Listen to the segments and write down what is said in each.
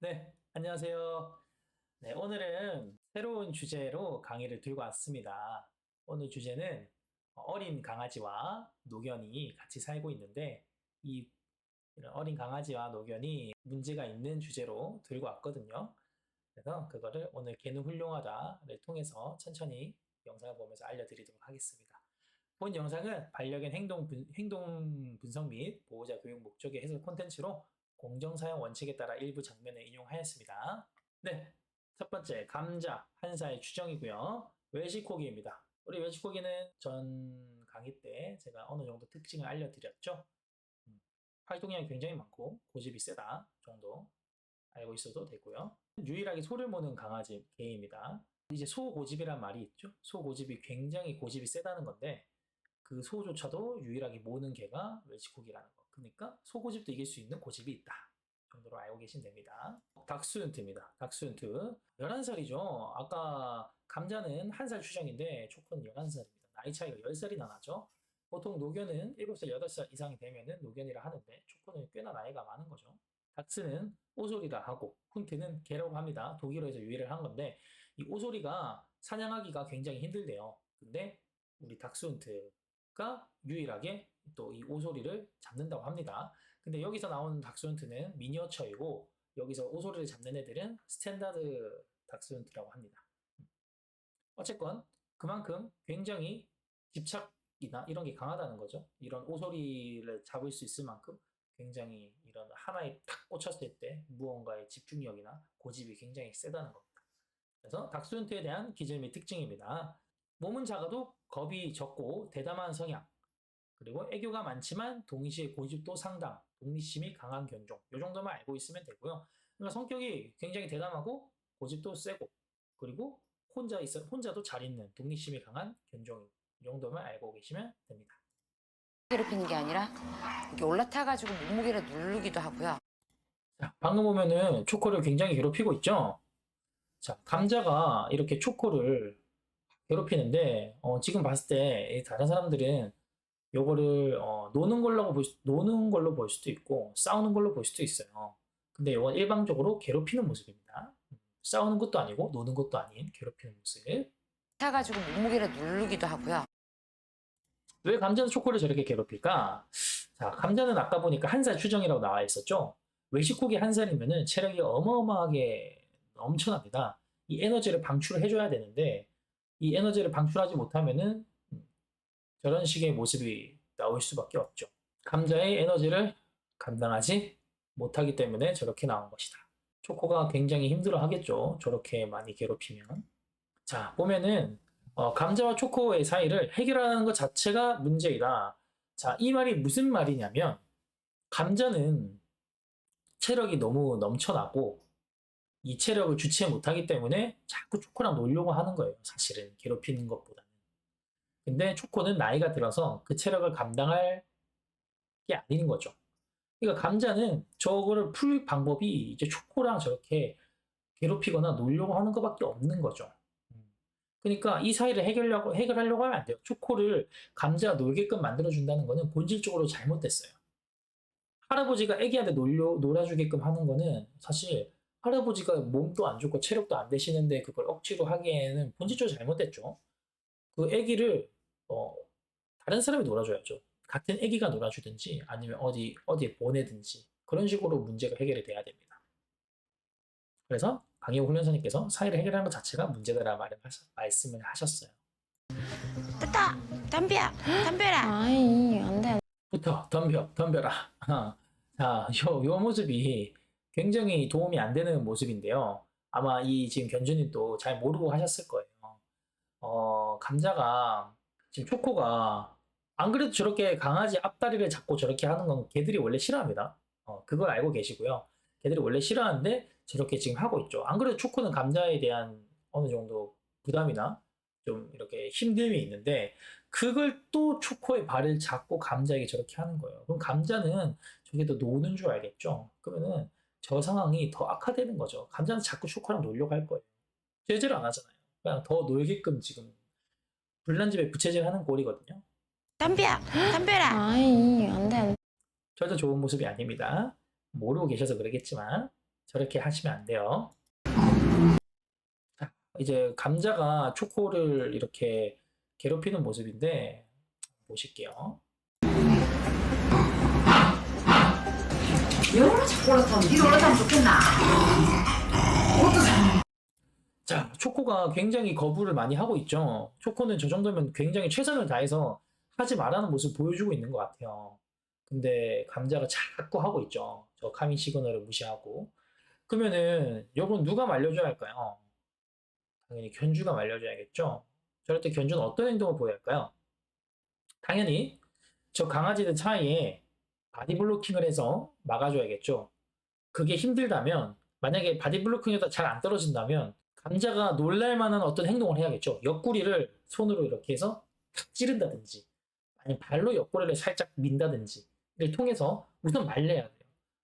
네, 안녕하세요. 네, 오늘은 새로운 주제로 강의를 들고 왔습니다. 오늘 주제는 어린 강아지와 노견이 같이 살고 있는데, 이 이런 어린 강아지와 노견이 문제가 있는 주제로 들고 왔거든요. 그래서 그거를 오늘 개는 훌륭하다를 통해서 천천히 영상을 보면서 알려드리도록 하겠습니다. 본 영상은 반려견 행동 분석 및 보호자 교육 목적의 해설 콘텐츠로 공정사용 원칙에 따라 일부 장면을 인용하였습니다. 네, 첫 번째 감자 한 살 추정이고요. 웰시코기입니다. 우리 웰시코기는 전 강의 때 제가 어느 정도 특징을 알려드렸죠. 활동량이 굉장히 많고 고집이 세다 정도 알고 있어도 되고요. 유일하게 소를 모는 강아지 개입니다. 이제 소고집이란 말이 있죠. 소고집이 굉장히 고집이 세다는 건데 그 소조차도 유일하게 모는 개가 웰시코기라는 거. 그러니까 소고집도 이길 수 있는 고집이 있다. 정도로 알고 계시면 됩니다. 닥스훈트입니다. 닥스훈트. 11살이죠. 아까 감자는 1살 추정인데 초코는 11살입니다. 나이 차이가 10살이나 나죠. 보통 노견은 7살, 8살 이상이 되면은 노견이라 하는데 초코는 꽤나 나이가 많은 거죠. 닥스는 오소리라 하고 훈트는 개라고 합니다. 독일어에서 유래를 한 건데 이 오소리가 사냥하기가 굉장히 힘들대요. 근데 우리 닥스훈트가 유일하게 또 이 오소리를 잡는다고 합니다. 근데 여기서 나오는 닥스훈트는 미니어처이고 여기서 오소리를 잡는 애들은 스탠다드 닥스훈트라고 합니다. 어쨌건 그만큼 굉장히 집착이나 이런 게 강하다는 거죠. 이런 오소리를 잡을 수 있을 만큼 굉장히 이런 하나에 탁 꽂혔을 때 무언가의 집중력이나 고집이 굉장히 세다는 겁니다. 그래서 닥스훈트에 대한 기질 및 특징입니다. 몸은 작아도 겁이 적고 대담한 성향, 그리고 애교가 많지만 동시에 고집도 상당, 독립심이 강한 견종. 이 정도만 알고 있으면 되고요. 그러니까 성격이 굉장히 대담하고 고집도 세고 그리고 혼자도 잘 있는 독립심이 강한 견종이 이 정도만 알고 계시면 됩니다. 괴롭히는 게 아니라 이렇게 올라타가지고 몸무게를 누르기도 하고요. 자, 방금 보면은 초코를 굉장히 괴롭히고 있죠. 자, 감자가 이렇게 초코를 괴롭히는데 지금 봤을 때 다른 사람들은 요거를 노는 걸로 볼 수도 있고 싸우는 걸로 볼 수도 있어요. 근데 이건 일방적으로 괴롭히는 모습입니다. 싸우는 것도 아니고 노는 것도 아닌 괴롭히는 모습. 타가지고 몸무게를 누르기도 하고요. 왜 감자는 초코를 저렇게 괴롭힐까? 자, 감자는 아까 보니까 1살 추정이라고 나와 있었죠. 외식국이 1살이면은 체력이 어마어마하게 엄청납니다. 이 에너지를 방출을 해줘야 되는데 이 에너지를 방출하지 못하면은 저런 식의 모습이 나올 수밖에 없죠. 감자의 에너지를 감당하지 못하기 때문에 저렇게 나온 것이다. 초코가 굉장히 힘들어 하겠죠. 저렇게 많이 괴롭히면. 자, 보면은 감자와 초코의 사이를 해결하는 것 자체가 문제이다. 자, 이 말이 무슨 말이냐면 감자는 체력이 너무 넘쳐나고 이 체력을 주체 못하기 때문에 자꾸 초코랑 놀려고 하는 거예요. 사실은 괴롭히는 것보다는. 근데 초코는 나이가 들어서 그 체력을 감당할 게 아닌 거죠. 그러니까 감자는 저거를 풀 방법이 이제 초코랑 저렇게 괴롭히거나 놀려고 하는 것밖에 없는 거죠. 그러니까 이 사이를 해결하려고 하면 안 돼요. 초코를 감자가 놀게끔 만들어준다는 거는 본질적으로 잘못됐어요. 할아버지가 애기한테 놀아주게끔 하는 거는 사실 할아버지가 몸도 안 좋고 체력도 안 되시는데 그걸 억지로 하기에는 본질적으로 잘못됐죠. 그 애기를 어, 다른 사람이 놀아줘야죠. 같은 애기가 놀아주든지 아니면 어디에 보내든지 그런 식으로 문제가 해결이 돼야 됩니다. 그래서 강혜호 훈련사님께서 사이를 해결하는 것 자체가 문제다라는 말씀을 하셨어요. 뜨다! 덤벼! 덤벼라! 아이, 안 돼. 부터 덤벼라. 자, 요 모습이 굉장히 도움이 안 되는 모습인데요. 아마 이 지금 견주님도 잘 모르고 하셨을 거예요. 감자가 지금 초코가 안 그래도 저렇게 강아지 앞다리를 잡고 저렇게 하는 건 개들이 원래 싫어합니다. 그걸 알고 계시고요. 개들이 원래 싫어하는데 저렇게 지금 하고 있죠. 안 그래도 초코는 감자에 대한 어느 정도 부담이나 좀 이렇게 힘듦이 있는데 그걸 또 초코의 발을 잡고 감자에게 저렇게 하는 거예요. 그럼 감자는 저게 더 노는 줄 알겠죠? 그러면은 저 상황이 더 악화되는 거죠. 감자는 자꾸 초코랑 놀려고 할 거예요. 제재를 안 하잖아요. 그냥 더 놀게끔 지금 불난집에 부채질 하는 꼴이거든요. 덤벼! 덤벼라! 아이, 안 돼. 절대 좋은 모습이 아닙니다. 모르고 계셔서 그러겠지만 저렇게 하시면 안 돼요. 자, 이제 감자가 초코를 이렇게 괴롭히는 모습인데 보실게요. 여러 자꾸 올라타면 니도 올라타면 좋겠나? 자, 초코가 굉장히 거부를 많이 하고 있죠. 초코는 저 정도면 굉장히 최선을 다해서 하지 말라는 모습을 보여주고 있는 것 같아요. 근데 감자가 자꾸 하고 있죠. 저 카민 시그널을 무시하고. 그러면은 요건 누가 말려줘야 할까요? 당연히 견주가 말려줘야겠죠. 저럴 때 견주는 어떤 행동을 보여야 할까요? 당연히 저 강아지들 사이에 바디 블로킹을 해서 막아줘야겠죠. 그게 힘들다면 만약에 바디 블로킹에다 잘 안 떨어진다면 감자가 놀랄 만한 어떤 행동을 해야겠죠. 옆구리를 손으로 이렇게 해서 탁 찌른다든지 아니면 발로 옆구리를 살짝 민다든지를 통해서 우선 말려야 돼요.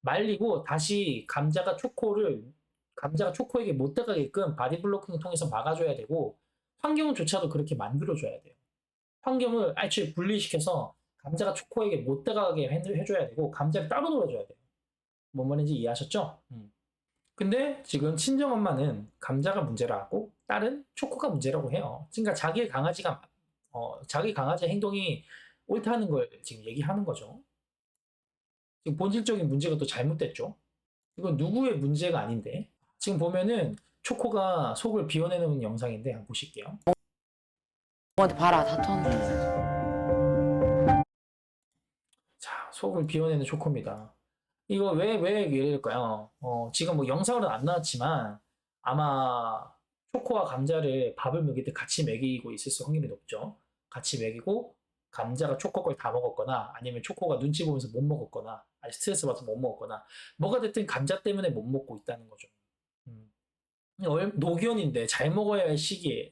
말리고 다시 감자가 초코에게 못 들어가게끔 바디 블로킹을 통해서 막아줘야 되고 환경조차도 그렇게 만들어줘야 돼요. 환경을 애초에 분리시켜서 감자가 초코에게 못 들어가게 해줘야 되고 감자를 따로 놀아줘야 돼요. 뭔 말인지 이해하셨죠? 근데 지금 친정엄마는 감자가 문제라고 딸은 초코가 문제라고 해요. 그러니까 자기 강아지의 행동이 옳다는 걸 지금 얘기하는 거죠. 지금 본질적인 문제가 또 잘못됐죠. 이건 누구의 문제가 아닌데. 지금 보면은 초코가 속을 비워내는 영상인데 한번 보실게요. 엄마한테 봐라 다퉜네. 자, 속을 비워내는 초코입니다. 이거 왜 이럴까요? 지금 뭐 영상으로는 안 나왔지만 아마 초코와 감자를 밥을 먹일 때 같이 먹이고 있을 확률이 높죠. 같이 먹이고 감자가 초코 걸 다 먹었거나 아니면 초코가 눈치 보면서 못 먹었거나 아니 스트레스 받아서 못 먹었거나 뭐가 됐든 감자 때문에 못 먹고 있다는 거죠. 음. 노견인데 잘 먹어야 할 시기에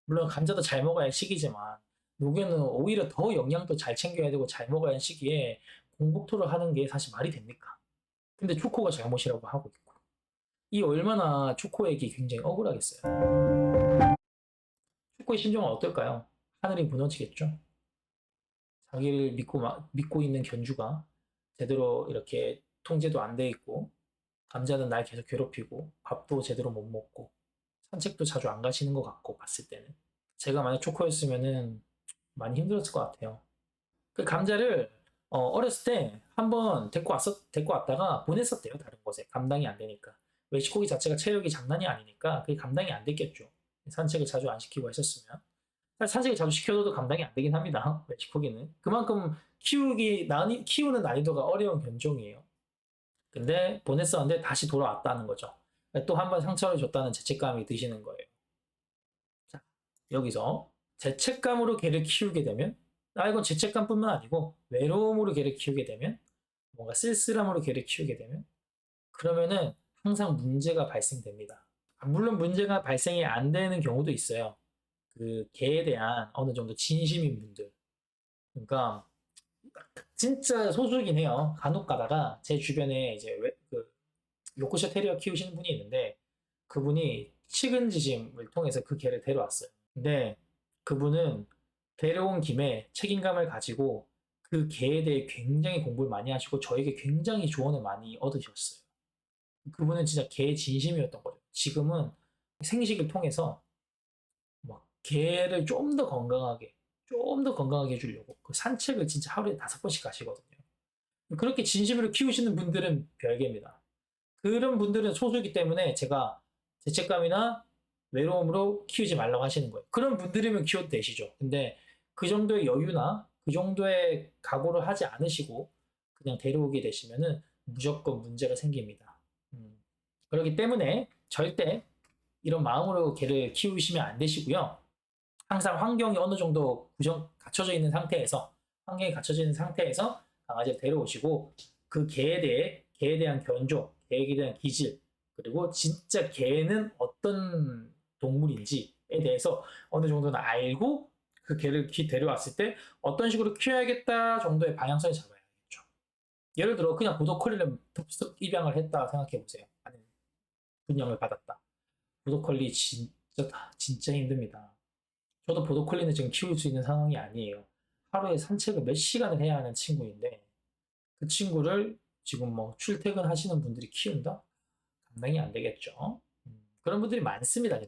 물론 감자도 잘 먹어야 할 시기지만 노견은 오히려 더 영양도 잘 챙겨야 되고 잘 먹어야 할 시기에 공복토를 하는 게 사실 말이 됩니까? 근데 초코가 잘못이라고 하고 있고. 이 얼마나 초코에게 굉장히 억울하겠어요. 초코의 심정은 어떨까요? 하늘이 무너지겠죠? 자기를 믿고 있는 견주가 제대로 이렇게 통제도 안 돼 있고, 감자는 날 계속 괴롭히고, 밥도 제대로 못 먹고, 산책도 자주 안 가시는 것 같고, 봤을 때는. 제가 만약 초코였으면은 많이 힘들었을 것 같아요. 그 감자를 어렸을 때 한번 데리고 왔다가 보냈었대요. 다른 곳에. 감당이 안 되니까. 외식고기 자체가 체력이 장난이 아니니까 그게 감당이 안 됐겠죠. 산책을 자주 안 시키고 했었으면. 사실 산책을 자주 시켜줘도 감당이 안 되긴 합니다. 외식고기는. 그만큼 키우는 난이도가 어려운 견종이에요. 근데 보냈었는데 다시 돌아왔다는 거죠. 또 한 번 상처를 줬다는 죄책감이 드시는 거예요. 자, 여기서 죄책감으로 개를 키우게 되면 이건 죄책감뿐만 아니고 외로움으로 개를 키우게 되면 뭔가 쓸쓸함으로 개를 키우게 되면 그러면은 항상 문제가 발생됩니다. 물론 문제가 발생이 안 되는 경우도 있어요. 그 개에 대한 어느 정도 진심인 분들. 그러니까 진짜 소수이긴 해요. 간혹 가다가 제 주변에 이제 그 요크셔 테리어 키우시는 분이 있는데 그분이 측은지심을 통해서 그 개를 데려왔어요. 근데 그분은 데려온 김에 책임감을 가지고 그 개에 대해 굉장히 공부를 많이 하시고 저에게 굉장히 조언을 많이 얻으셨어요. 그분은 진짜 개의 진심이었던 거죠. 지금은 생식을 통해서 막 개를 좀 더 건강하게 해주려고 그 산책을 진짜 하루에 5번씩 가시거든요. 그렇게 진심으로 키우시는 분들은 별개입니다. 그런 분들은 소수이기 때문에 제가 죄책감이나 외로움으로 키우지 말라고 하시는 거예요. 그런 분들이면 키워도 되시죠. 근데 그 정도의 여유나 그 정도의 각오를 하지 않으시고 그냥 데려오게 되시면은 무조건 문제가 생깁니다. 그렇기 때문에 절대 이런 마음으로 개를 키우시면 안 되시고요. 항상 환경이 갖춰져 있는 상태에서 강아지를 데려오시고 그 개에 대한 견조, 개에 대한 기질, 그리고 진짜 개는 어떤 동물인지에 대해서 어느 정도는 알고 그 개를 데려왔을 때 어떤 식으로 키워야겠다 정도의 방향성을 잡아야겠죠. 예를 들어 그냥 보더콜리를 덥석 입양을 했다 생각해 보세요. 아니면 분양을 받았다. 보더콜리 진짜 힘듭니다. 저도 보더콜리는 지금 키울 수 있는 상황이 아니에요. 하루에 산책을 몇 시간을 해야 하는 친구인데 그 친구를 지금 뭐 출퇴근하시는 분들이 키운다? 감당이 안 되겠죠. 그런 분들이 많습니다.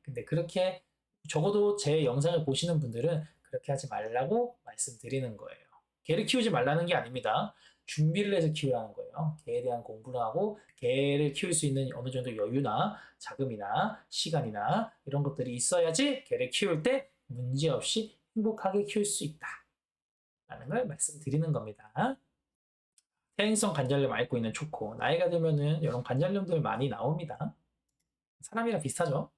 근데 그렇게 적어도 제 영상을 보시는 분들은 그렇게 하지 말라고 말씀드리는 거예요. 개를 키우지 말라는 게 아닙니다. 준비를 해서 키우라는 거예요. 개에 대한 공부를 하고 개를 키울 수 있는 어느 정도 여유나 자금이나 시간이나 이런 것들이 있어야지 개를 키울 때 문제없이 행복하게 키울 수 있다. 라는 걸 말씀드리는 겁니다. 퇴행성 관절염 앓고 있는 초코. 나이가 들면은 이런 관절염들 많이 나옵니다. 사람이랑 비슷하죠?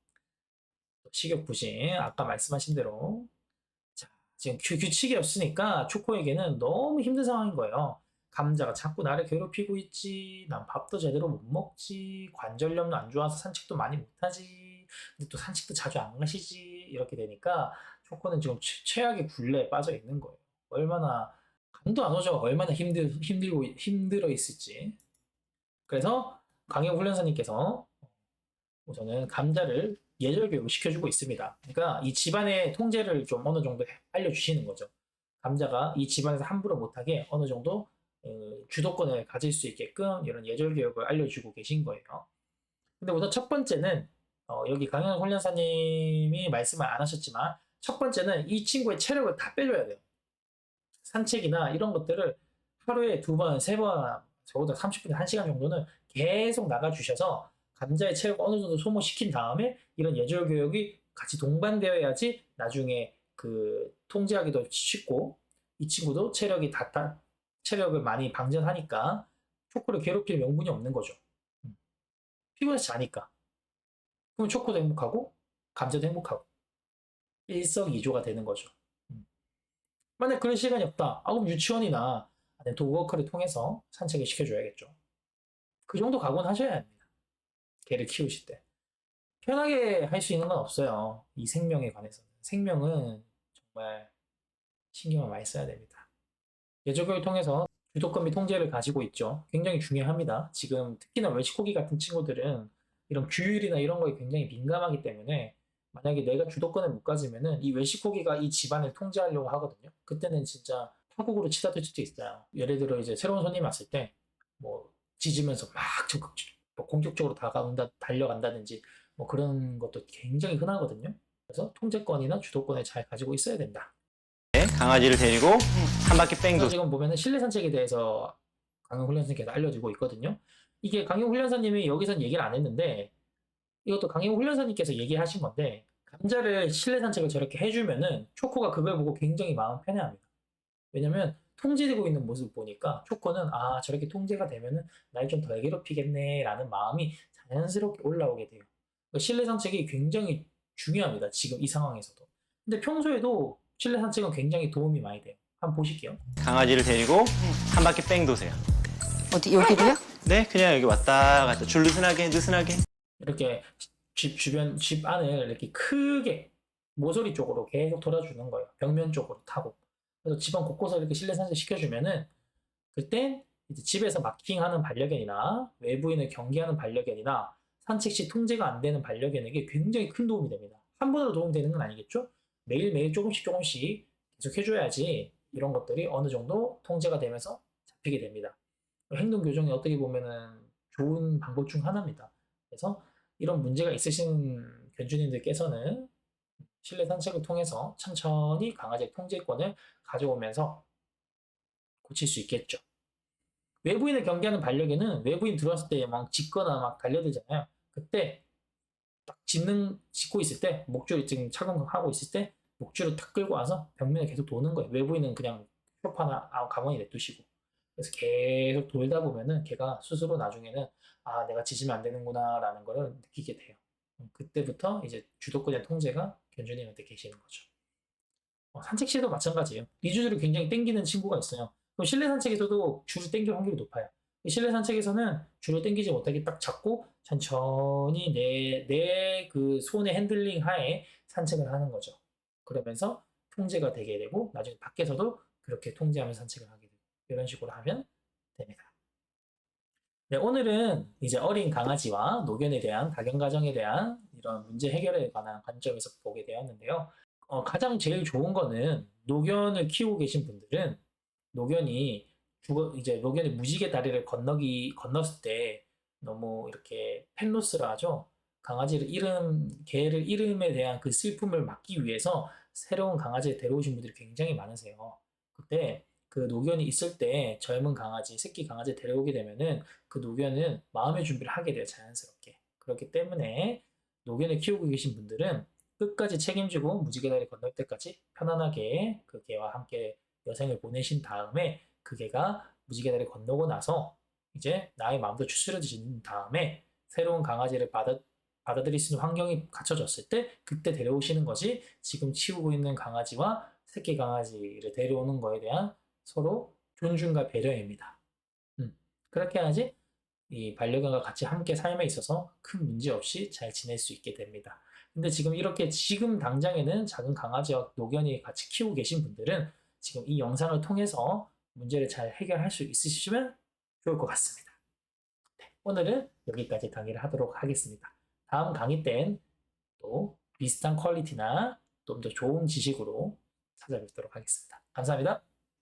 식욕 부심, 아까 말씀하신 대로. 자, 지금 규칙이 없으니까 초코에게는 너무 힘든 상황인 거예요. 감자가 자꾸 나를 괴롭히고 있지. 난 밥도 제대로 못 먹지. 관절염도 안 좋아서 산책도 많이 못 하지. 근데 또 산책도 자주 안 가시지. 이렇게 되니까 초코는 지금 최악의 굴레에 빠져 있는 거예요. 얼마나 감도 안 오죠. 얼마나 힘들어 있을지. 그래서 강영 훈련사님께서 우선은 감자를 예절 교육을 시켜주고 있습니다. 그러니까 이 집안의 통제를 좀 어느 정도 알려주시는 거죠. 감자가 이 집안에서 함부로 못하게 어느 정도 주도권을 가질 수 있게끔 이런 예절 교육을 알려주고 계신 거예요. 근데 우선 첫 번째는 여기 강현 훈련사님이 말씀을 안 하셨지만 첫 번째는 이 친구의 체력을 다 빼줘야 돼요. 산책이나 이런 것들을 하루에 2번, 3번, 적어도 30분에 1시간 정도는 계속 나가주셔서 감자의 체력을 어느 정도 소모시킨 다음에 이런 예절 교육이 같이 동반되어야지 나중에 그 통제하기도 쉽고 이 친구도 체력을 많이 방전하니까 초코를 괴롭힐 명분이 없는 거죠. 피곤해서 자니까. 그럼 초코도 행복하고 감자도 행복하고 일석이조가 되는 거죠. 만약 그런 시간이 없다. 그럼 유치원이나 도그워커를 통해서 산책을 시켜줘야겠죠. 그 정도 각오는 하셔야 합니다. 개를 키우실 때. 편하게 할 수 있는 건 없어요. 이 생명에 관해서는. 생명은 정말 신경을 많이 써야 됩니다. 예절교육을 통해서 주도권 및 통제를 가지고 있죠. 굉장히 중요합니다. 지금 특히나 웰시코기 같은 친구들은 이런 규율이나 이런 거에 굉장히 민감하기 때문에 만약에 내가 주도권을 못 가지면은 이 웰시코기가 이 집안을 통제하려고 하거든요. 그때는 진짜 파국으로 치닫을 수도 있어요. 예를 들어 이제 새로운 손님이 왔을 때 뭐 짖으면서 막 적극 뭐 공격적으로 달려간다든지 뭐 그런 것도 굉장히 흔하거든요. 그래서 통제권이나 주도권을 잘 가지고 있어야 된다. 강아지를 데리고 한 바퀴 뺑 그래서 도세요. 지금 보면은 실내 산책에 대해서 강용 훈련사님께서 알려주고 있거든요. 이게 강용 훈련사님이 여기선 얘기를 안 했는데 이것도 강용 훈련사님께서 얘기하신 건데 감자를 실내 산책을 저렇게 해주면은 초코가 그걸 보고 굉장히 마음 편해합니다. 왜냐면 통제되고 있는 모습을 보니까 초코는 아 저렇게 통제가 되면은 날 좀 덜 괴롭히겠네 라는 마음이 자연스럽게 올라오게 돼요. 그러니까 실내 산책이 굉장히 중요합니다. 지금 이 상황에서도. 근데 평소에도 실내 산책은 굉장히 도움이 많이 돼요. 한번 보실게요. 강아지를 데리고 한 바퀴 뺑 도세요. 어디 여기로요? 네, 그냥 여기 왔다 갔다 줄 느슨하게. 이렇게 집 안을 이렇게 크게 모서리 쪽으로 계속 돌아주는 거예요. 벽면 쪽으로 타고. 그래서 집안 곳곳을 이렇게 실내 산책 시켜주면은 그땐 이제 집에서 마킹하는 반려견이나 외부인을 경계하는 반려견이나 산책 시 통제가 안 되는 반려견에게 굉장히 큰 도움이 됩니다. 한 번으로 도움되는 건 아니겠죠? 매일매일 조금씩 계속 해줘야지 이런 것들이 어느 정도 통제가 되면서 잡히게 됩니다. 행동 교정이 어떻게 보면은 좋은 방법 중 하나입니다. 그래서 이런 문제가 있으신 견주님들께서는 실내 산책을 통해서 천천히 강아지의 통제권을 가져오면서 고칠 수 있겠죠. 외부인을 경계하는 반려견은 외부인 들어왔을 때 막 짖거나 막 달려들잖아요. 그때 딱 짖고 있을 때 목줄이 지금 착용하고 있을 때 목줄을 탁 끌고 와서 벽면에 계속 도는 거예요. 외부인은 그냥 쇼파나 가만히 냅두시고 그래서 계속 돌다 보면은 걔가 스스로 나중에는 아 내가 짖으면 안 되는구나 라는 거를 느끼게 돼요. 그때부터 이제 주도권의 통제가 견주님한테 계시는 거죠. 산책 시에도 마찬가지예요. 리주들을 굉장히 땡기는 친구가 있어요. 그럼 실내 산책에서도 줄을 땡길 확률이 높아요. 실내 산책에서는 줄을 땡기지 못하게 딱 잡고 천천히 내 그 손의 핸들링 하에 산책을 하는 거죠. 그러면서 통제가 되게 되고 나중에 밖에서도 그렇게 통제하면서 산책을 하게 되고 이런 식으로 하면 됩니다. 네, 오늘은 이제 어린 강아지와 노견에 대한 다견 가정에 대한 이런 문제 해결에 관한 관점에서 보게 되었는데요. 가장 제일 좋은 거는 노견을 키우고 계신 분들은 노견이 이제 노견의 무지개 다리를 건넜을 때 너무 이렇게 펜로스라 하죠. 개를 잃음에 대한 그 슬픔을 막기 위해서 새로운 강아지를 데려오신 분들이 굉장히 많으세요. 그때 그 노견이 있을 때 젊은 강아지, 새끼 강아지 데려오게 되면은 그 노견은 마음의 준비를 하게 돼요, 자연스럽게. 그렇기 때문에 노견을 키우고 계신 분들은 끝까지 책임지고 무지개 다리 건널 때까지 편안하게 그 개와 함께 여생을 보내신 다음에 그 개가 무지개 다리 건너고 나서 이제 나의 마음도 추스려진 다음에 새로운 강아지를 받아들일 수 있는 환경이 갖춰졌을 때 그때 데려오시는 것이 지금 키우고 있는 강아지와 새끼 강아지를 데려오는 거에 대한 서로 존중과 배려입니다. 그렇게 해야지 이 반려견과 같이 함께 삶에 있어서 큰 문제 없이 잘 지낼 수 있게 됩니다. 근데 지금 이렇게 지금 당장에는 작은 강아지와 노견이 같이 키우고 계신 분들은 지금 이 영상을 통해서 문제를 잘 해결할 수 있으시면 좋을 것 같습니다. 네, 오늘은 여기까지 강의를 하도록 하겠습니다. 다음 강의 땐 또 비슷한 퀄리티나 좀 더 좋은 지식으로 찾아뵙도록 하겠습니다. 감사합니다.